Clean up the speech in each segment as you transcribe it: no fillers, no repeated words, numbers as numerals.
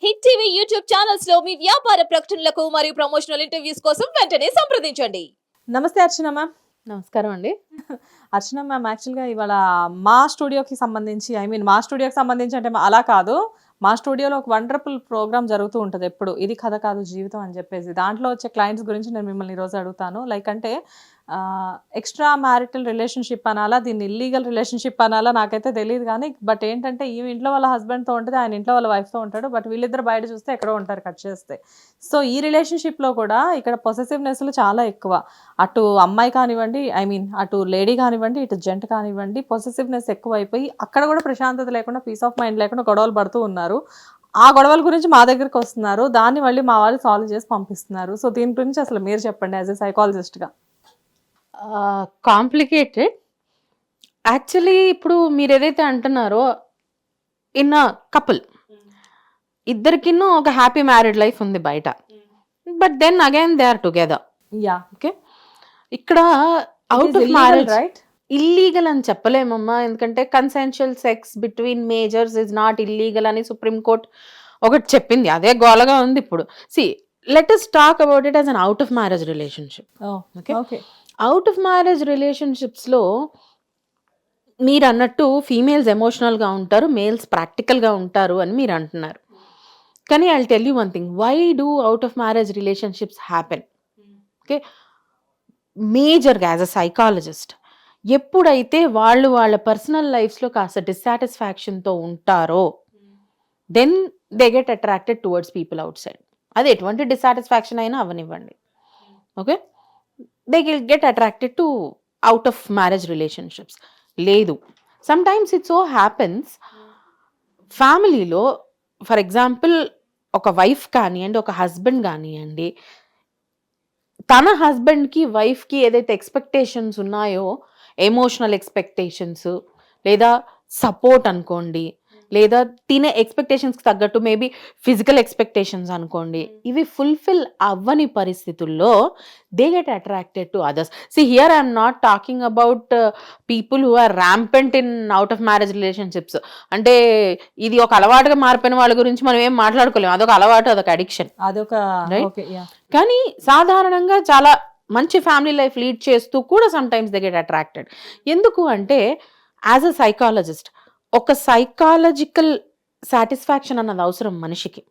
Hit TV YouTube channels లో మీ వ్యాపార ప్రకటనలకు మరియు ప్రమోషనల్ ఇంటర్వ్యూస్ కోసం వెంటనే సంప్రదించండి. నమస్తే అర్చన మ్యామ్. నమస్కారం అండి. అర్చన మ్యామ్, యాక్చువల్గా ఇవాళ మా స్టూడియోకి సంబంధించి మా స్టూడియోకి సంబంధించి అంటే అలా కాదు, మా స్టూడియోలో ఒక వండర్ఫుల్ ప్రోగ్రామ్ జరుగుతూ ఉంటుంది ఎప్పుడు, ఇది కథ కాదు జీవితం అని చెప్పేసి. దాంట్లో వచ్చే క్లయింట్స్ గురించి నేను మిమ్మల్ని ఈరోజు అడుగుతాను. లైక్ అంటే ఎక్స్ట్రా మ్యారిటల్ రిలేషన్షిప్ అనాలా, దీన్ని ఇల్లీగల్ రిలేషన్షిప్ అనాలా నాకైతే తెలియదు. కానీ బట్ ఏంటంటే ఈ ఇంట్లో వాళ్ళ హస్బెండ్తో ఉంటుంది, ఆయన ఇంట్లో వాళ్ళ వైఫ్తో ఉంటాడు. బట్ వీళ్ళిద్దరు బయట చూస్తే ఎక్కడో ఉంటారు కట్ చేస్తే. సో ఈ రిలేషన్షిప్లో కూడా ఇక్కడ పొసెసివ్నెస్లు చాలా ఎక్కువ. అటు అమ్మాయి కానివ్వండి, అటు లేడీ కానివ్వండి, ఇటు జెంట్ కానివ్వండి, పొసెసివ్నెస్ ఎక్కువైపోయి అక్కడ కూడా ప్రశాంతత లేకుండా, పీస్ ఆఫ్ మైండ్ లేకుండా గొడవలు పడుతూ ఉన్నారు. ఆ గొడవల గురించి మా దగ్గరికి వస్తున్నారు, దాన్ని మళ్ళీ మా వాళ్ళు సాల్వ్ చేసి పంపిస్తున్నారు. సో దీని గురించి అసలు మీరు చెప్పండి యాజ్ ఎ సైకాలజిస్ట్గా. Complicated actually. ఇప్పుడు మీరు ఏదైతే అంటున్నారో, ఇన్ అ కపుల్ ఇద్దరికిన్నో ఒక హ్యాపీ మ్యారీడ్ లైఫ్ ఉంది బయట, but then again they are together. Yeah, okay. ఇక్కడ out of marriage right, illegal అని చెప్పలేమమ్మా, ఎందుకంటే consensual sex between majors is not illegal అని సుప్రీంకోర్ట్ ఒకటి చెప్పింది. అదే గోలగా ఉంది ఇప్పుడు. See, let us talk about it as an out of marriage relationship. Okay. Okay. Out of marriage రిలేషన్షిప్స్లో మీరు అన్నట్టు ఫీమేల్స్ ఎమోషనల్గా ఉంటారు, మేల్స్ ప్రాక్టికల్గా ఉంటారు అని మీరు అంటున్నారు. కానీ I will tell you one thing, why do out of marriage relationships happen? Okay, మేజర్గా యాజ్ అ సైకాలజిస్ట్, ఎప్పుడైతే వాళ్ళ పర్సనల్ లైఫ్స్లో కాస్త డిస్సాటిస్ఫాక్షన్తో ఉంటారో, then they get attracted towards people outside. అది ఎటువంటి డిస్సాటిస్ఫాక్షన్ అయినా అవనివ్వండి. Okay, they get attracted to out of marriage relationships. లేదు, సమ్టైమ్స్ ఇట్ సో హ్యాపెన్స్, ఫ్యామిలీలో ఫర్ ఎగ్జాంపుల్ ఒక వైఫ్ కానివ్వండి, ఒక హస్బెండ్ కానివ్వండి, తన హస్బెండ్కి వైఫ్కి ఏదైతే ఎక్స్పెక్టేషన్స్ ఉన్నాయో, ఎమోషనల్ ఎక్స్పెక్టేషన్స్ లేదా సపోర్ట్ అనుకోండి, లేదా తినే ఎక్స్పెక్టేషన్స్కి తగ్గట్టు మేబీ ఫిజికల్ ఎక్స్పెక్టేషన్స్ అనుకోండి, ఇవి ఫుల్ఫిల్ అవ్వని పరిస్థితుల్లో they get attracted to others. See here I'm not talking about people who are rampant in out of marriage relationships. అంటే ఇది ఒక అలవాటుగా మారిపోయిన వాళ్ళ గురించి మనం ఏం మాట్లాడుకోలేము, అదొక అలవాటు, అదొక అడిక్షన్. అదొక కానీ సాధారణంగా చాలా మంచి ఫ్యామిలీ లైఫ్ లీడ్ చేస్తూ కూడా some times they get attracted. ఎందుకు అంటే యాజ్ అ సైకాలజిస్ట్ ఒక సైకాలజికల్ సాటిస్ఫాక్షన్ అన్నది అవసరం మనిషికి.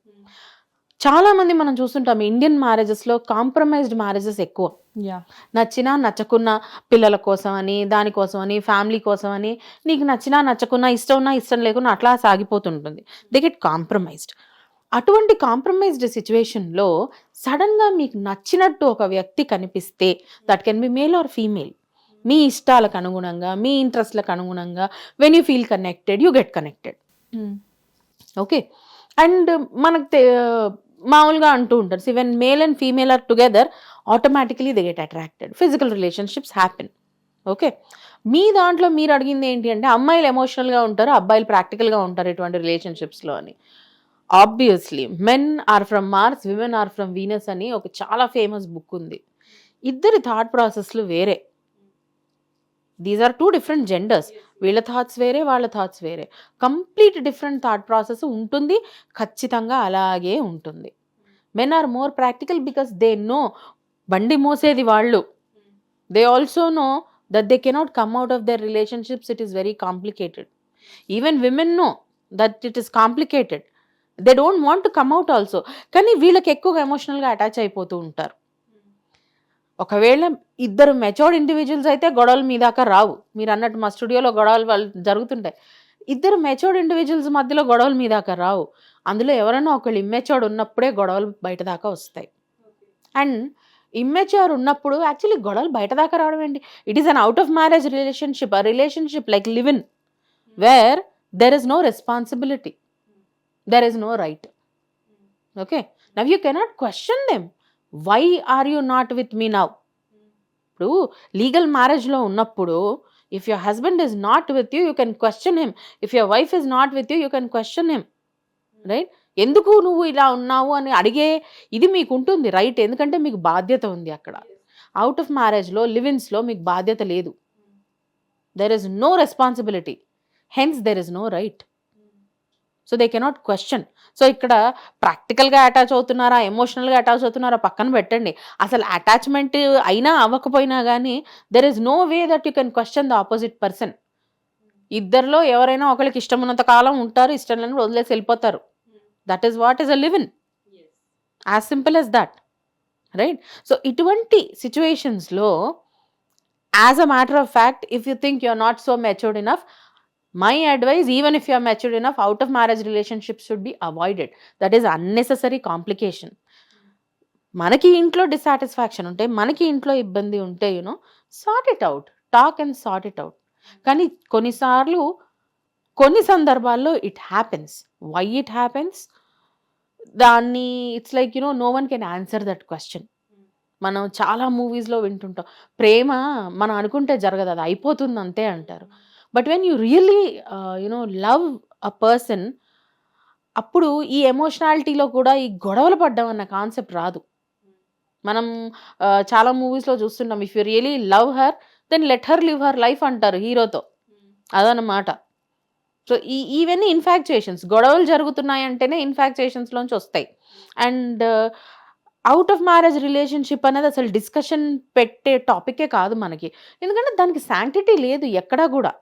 చాలా మంది మనం చూస్తుంటాం ఇండియన్ మ్యారేజెస్లో కాంప్రమైజ్డ్ మ్యారేజెస్ ఎక్కువ. నచ్చినా నచ్చకున్నా పిల్లల కోసం అని, దానికోసం అని, ఫ్యామిలీ కోసం అని, నీకు నచ్చినా నచ్చకున్నా, ఇష్టం ఉన్నా ఇష్టం లేకున్నా అట్లా సాగిపోతుంటుంది. They get compromised. అటువంటి కాంప్రమైజ్డ్ సిచ్యువేషన్లో సడన్గా మీకు నచ్చినట్టు ఒక వ్యక్తి కనిపిస్తే, that can be male or female, మీ ఇష్టాలకు అనుగుణంగా, మీ ఇంట్రెస్ట్లకు అనుగుణంగా, when you feel connected you get connected. Okay. And మనకు మామూలుగా అంటూ ఉంటారు, see when male and female are together automatically they get attracted, physical relationships happen. Okay. మీ దాంట్లో మీరు అడిగింది ఏంటి అంటే అమ్మాయిలు ఎమోషనల్గా ఉంటారు, అబ్బాయిలు ప్రాక్టికల్గా ఉంటారు ఇటువంటి రిలేషన్షిప్స్లో అని. Obviously men are from Mars, women are from Venus అని ఒక చాలా ఫేమస్ బుక్ ఉంది. ఇద్దరి థాట్ ప్రాసెస్లు వేరే. These are two different genders. వీళ్ళ థాట్స్ వేరే, వాళ్ళ థాట్స్ వేరే. కంప్లీట్ డిఫరెంట్ థాట్ ప్రాసెస్ ఉంటుంది, ఖచ్చితంగా అలాగే ఉంటుంది. Men are more practical because they know బండి మోసేది వాళ్ళు. They also know that they cannot come out of their relationships, it is very complicated. Even women know that it is complicated, they don't want to come out also. కానీ వీళ్ళకి ఎక్కువగా ఎమోషనల్గా attach అయిపోతూ ఉంటారు. ఒకవేళ ఇద్దరు మెచ్యూర్డ్ ఇండివిజువల్స్ అయితే గొడవలు మీ దాకా రావు. మీరు అన్నట్టు మా స్టూడియోలో గొడవలు వాళ్ళు జరుగుతుంటాయి. ఇద్దరు మెచ్యూర్డ్ ఇండివిజువల్స్ మధ్యలో గొడవలు మీ దాకా రావు. అందులో ఎవరైనా ఒకళ్ళు ఇమ్మెచ్యూర్డ్ ఉన్నప్పుడే గొడవలు బయట దాకా వస్తాయి. అండ్ ఇమ్మెచ్యూర్ ఉన్నప్పుడు యాక్చువల్లీ గొడవలు బయట దాకా రావడం ఏంటి? It is an out of marriage relationship, a relationship like live in, where there is no responsibility, there is no right. Okay, now you cannot question them, why are you not with me now? ఇప్పుడు legal మ్యారేజ్లో ఉన్నప్పుడు if your husband is not with you, you can question him. If your wife is not with you, you can question him. Right? ఎందుకు నువ్వు ఇలా ఉన్నావు అని అడిగే ఇది మీకు ఉంటుంది రైట్, ఎందుకంటే మీకు బాధ్యత ఉంది అక్కడ. అవుట్ ఆఫ్ మ్యారేజ్లో, లివిన్స్లో మీకు బాధ్యత లేదు. There is no responsibility, hence there is no right. So they cannot question. So ఇక్కడ ప్రాక్టికల్గా అటాచ్ అవుతున్నారా, ఎమోషనల్గా అటాచ్ అవుతున్నారా పక్కన పెట్టండి. అసలు అటాచ్మెంట్ అయినా అవ్వకపోయినా కానీ there is no way that you can question the opposite person. ఇద్దరిలో ఎవరైనా ఒకరికి ఇష్టం ఉన్నంత కాలం ఉంటారు, ఇష్టం లేని వదిలేసి వెళ్ళిపోతారు. That is what is a live in, as simple as that, right? So ఇటువంటి సిచ్యువేషన్స్లో as a matter of fact, if you think you are not so matured enough, my advice, even if you are matured enough, out of marriage relationships should be avoided. That is unnecessary complication. మనకి ఇంట్లో dissatisfaction ఉంటే, మనకి ఇంట్లో ఇబ్బంది ఉంటే, sort it out, talk and sort it out. కానీ కొన్నిసార్లు కొన్ని సందర్భాల్లో it happens. Why it happens, దాన్ని it's like no one can answer that question. మనం చాలా మూవీస్లో వింటుంటాం, ప్రేమ మనం అనుకుంటే జరగదు, అది అయిపోతుంది అంతే అంటారు. But when you really love a person, అప్పుడు ఈ ఎమోషనాలిటీలో కూడా ఈ గొడవలు పడ్డం అన్న కాన్సెప్ట్ రాదు. మనం చాలా మూవీస్లో చూస్తున్నాం, if you really love her then let her live her life అంటారు హీరోతో, అదన్నమాట. సో ఇవన్నీ ఇన్ఫాక్చుయేషన్స్, గొడవలు జరుగుతున్నాయి అంటేనే ఇన్ఫాక్చుయేషన్స్లోంచి వస్తాయి. And out of marriage relationship అనేది అసలు డిస్కషన్ పెట్టే టాపికే కాదు మనకి, ఎందుకంటే దానికి శాంక్టిటీ లేదు ఎక్కడా కూడా.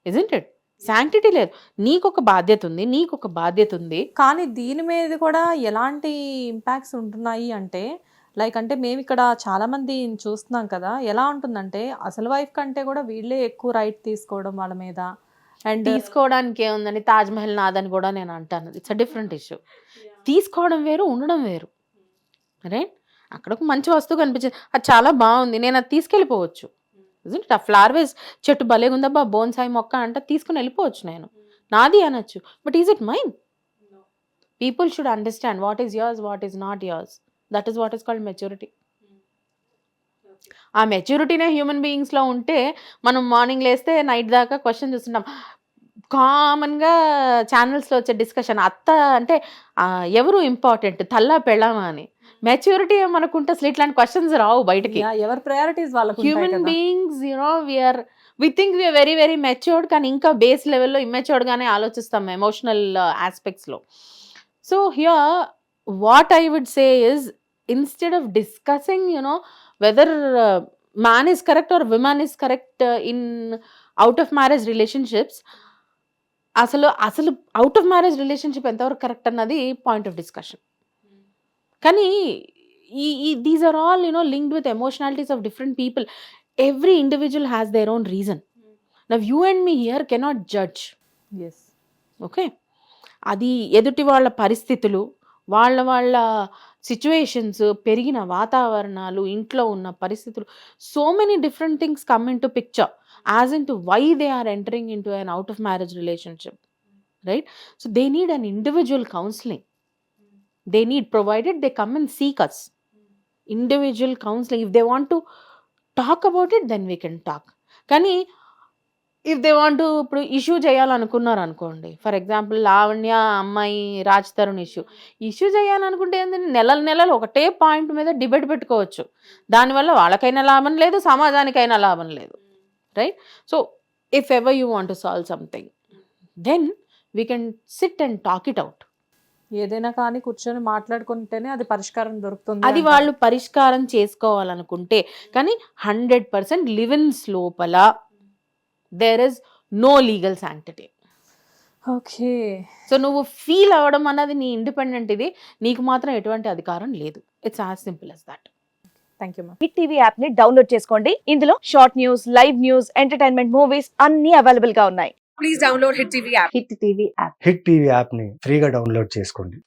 Isn't it? శాంక్టిటీ లేదు. నీకొక బాధ్యత ఉంది, నీకొక బాధ్యత ఉంది. కానీ దీని మీద కూడా ఎలాంటి ఇంపాక్ట్స్ ఉంటున్నాయి అంటే, లైక్ అంటే మేము ఇక్కడ చాలా మంది చూస్తున్నాం కదా, ఎలా ఉంటుందంటే అసలు వైఫ్ కంటే కూడా వీళ్ళే ఎక్కువ రైట్ తీసుకోవడం వాళ్ళ మీద. అండ్ తీసుకోవడానికి ఏముందని, తాజ్మహల్ నాదని కూడా నేను అంటాను. It's a different issue. తీసుకోవడం వేరు, ఉండడం వేరు, రైట్? అక్కడ ఒక మంచి వస్తువు కనిపించింది, అది చాలా బాగుంది, నేను అది తీసుకెళ్ళిపోవచ్చు. ఆ ఫ్లవర్ వేస్ చెట్టు భలేగుందబ్బా, బోన్సాయి మొక్క అంటే తీసుకుని వెళ్ళిపోవచ్చు, నేను నాది అనొచ్చు. But is it mine? People should understand what is yours, what is not yours. That is what is called maturity. ఆ మెచ్యూరిటీనే హ్యూమన్ బీయింగ్స్లో ఉంటే మనం మార్నింగ్ లేస్తే నైట్ దాకా క్వశ్చన్ చూస్తుంటాం. కామన్గా ఛానల్స్లో వచ్చే డిస్కషన్, అత్త అంటే ఎవరు ఇంపార్టెంట్, తల్లా పెళ్ళామా అని. మెచ్యూరిటీ మనకుంటే అసలు ఇట్లాంటి క్వశ్చన్స్ రావు బయటకి. ఎవరి ప్రయారిటీస్ వాళ్ళకు. Human beings we think we are very very matured, కానీ ఇంకా బేస్ లెవెల్లో ఇమ్మెచ్యూర్డ్గానే ఆలోచిస్తాం ఎమోషనల్ ఆస్పెక్ట్స్లో. So here what I would say is, instead of discussing whether man is correct or women is correct in out of marriage relationships, అసలు out of marriage relationship ఎంతవరకు correct అన్నది point of discussion. కానీ these are all linked with emotionalities of different people. Every individual has their own reason. Now you and me here cannot judge. Yes, okay, అది ఎదుటి వాళ్ళ పరిస్థితులు, వాళ్ళ situations, పెరిగిన వాతావరణాలు, ఇంట్లో ఉన్న పరిస్థితులు, so many different things come into picture as into why they are entering into an out of marriage relationship, right? So they need an individual counselling. They need, provided they come and seek us, individual counseling. If they want to talk about it, then we can talk. కానీ if they want to ఇప్పుడు issue చేయాలనుకున్నారు అనుకోండి, for example Lavanya అమ్మాయి Raj Tarun issue చేయాలనుకుంటే ఏంటంటే నెలలు ఒకటే point మీద డిబేట్ పెట్టుకోవచ్చు. దానివల్ల వాళ్ళకైనా లాభం లేదు, సమాజానికైనా లాభం లేదు, right? So if ever you want to solve something, then we can sit and talk it out. ఏదైనా కానీ కూర్చొని మాట్లాడుకుంటేనే అది పరిష్కారం దొరుకుతుంది. అది వాళ్ళు పరిష్కారం చేసుకోవాలనుకుంటే. కానీ 100% లివ్-ఇన్స్ లోపల there is no legal sanctity. Okay, so నువ్వు ఫీల్ అవ్వడం అన్నది నీ ఇండిపెండెంట్, ఇది నీకు మాత్రం ఎటువంటి అధికారం లేదు. It's as simple as that. Thank you ma'am. Hit TV app ని డౌన్లోడ్ చేసుకోండి. ఇందులో short news, live news, entertainment movies అన్ని అవైలబుల్ గా ఉన్నాయి. Please download hit TV app. Hit TV app. Hit TV యాప్ని ఫ్రీగా డౌన్లోడ్ చేసుకోండి.